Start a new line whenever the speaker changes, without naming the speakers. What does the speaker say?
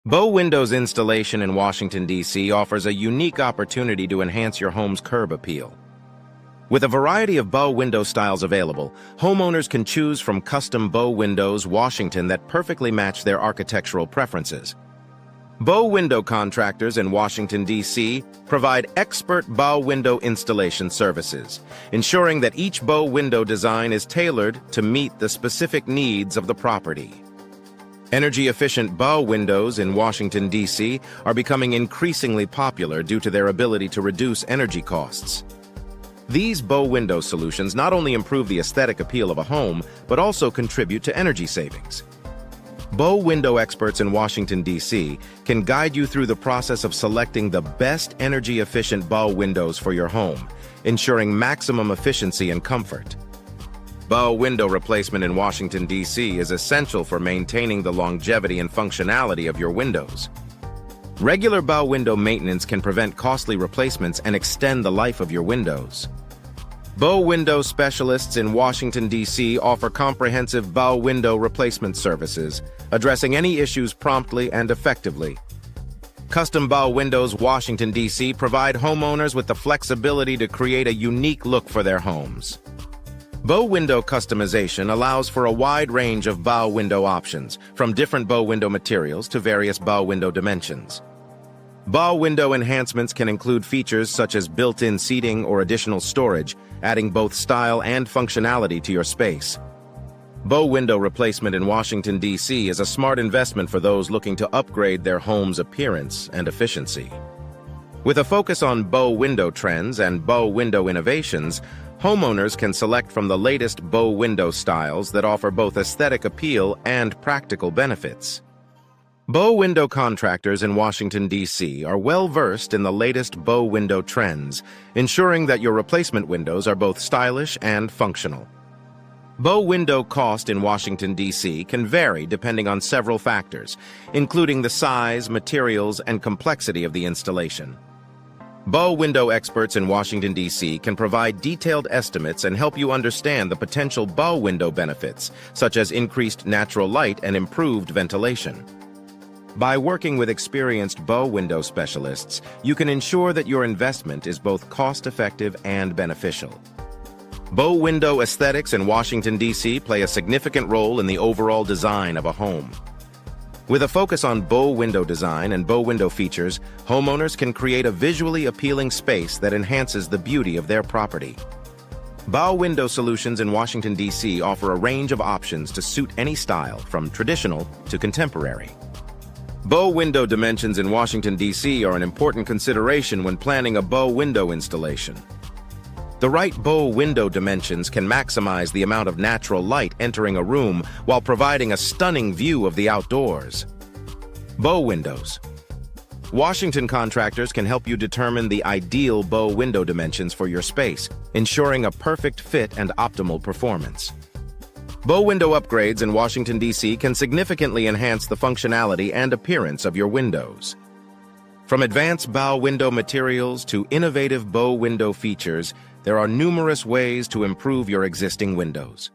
Bow Windows installation in Washington, D.C. offers a unique opportunity to enhance your home's curb appeal. With a variety of bow window styles available, homeowners can choose from custom bow windows Washington that perfectly match their architectural preferences. Bow window contractors in Washington, D.C. provide expert bow window installation services, ensuring that each bow window design is tailored to meet the specific needs of the property. Energy-efficient bow windows in Washington, D.C. are becoming increasingly popular due to their ability to reduce energy costs. These bow window solutions not only improve the aesthetic appeal of a home, but also contribute to energy savings. Bow window experts in Washington, D.C. can guide you through the process of selecting the best energy-efficient bow windows for your home, ensuring maximum efficiency and comfort. Bow window replacement in Washington, D.C. is essential for maintaining the longevity and functionality of your windows. Regular bow window maintenance can prevent costly replacements and extend the life of your windows. Bow window specialists in Washington, D.C. offer comprehensive bow window replacement services, addressing any issues promptly and effectively. Custom bow windows Washington, D.C. provide homeowners with the flexibility to create a unique look for their homes. Bow window customization allows for a wide range of bow window options, from different bow window materials to various bow window dimensions. Bow window enhancements can include features such as built-in seating or additional storage, adding both style and functionality to your space. Bow window replacement in Washington, D.C. is a smart investment for those looking to upgrade their home's appearance and efficiency. With a focus on bow window trends and bow window innovations, homeowners can select from the latest bow window styles that offer both aesthetic appeal and practical benefits. Bow window contractors in Washington, D.C. are well-versed in the latest bow window trends, ensuring that your replacement windows are both stylish and functional. Bow window cost in Washington, D.C. can vary depending on several factors, including the size, materials, and complexity of the installation. Bow window experts in Washington, D.C. can provide detailed estimates and help you understand the potential bow window benefits, such as increased natural light and improved ventilation. By working with experienced bow window specialists, you can ensure that your investment is both cost-effective and beneficial. Bow window aesthetics in Washington, D.C. play a significant role in the overall design of a home. With a focus on bow window design and bow window features, homeowners can create a visually appealing space that enhances the beauty of their property. Bow window solutions in Washington, D.C. offer a range of options to suit any style, from traditional to contemporary. Bow window dimensions in Washington, D.C. are an important consideration when planning a bow window installation. The right bow window dimensions can maximize the amount of natural light entering a room while providing a stunning view of the outdoors. Bow windows. Washington contractors can help you determine the ideal bow window dimensions for your space, ensuring a perfect fit and optimal performance. Bow window upgrades in Washington, D.C. can significantly enhance the functionality and appearance of your windows. From advanced bow window materials to innovative bow window features, there are numerous ways to improve your existing windows.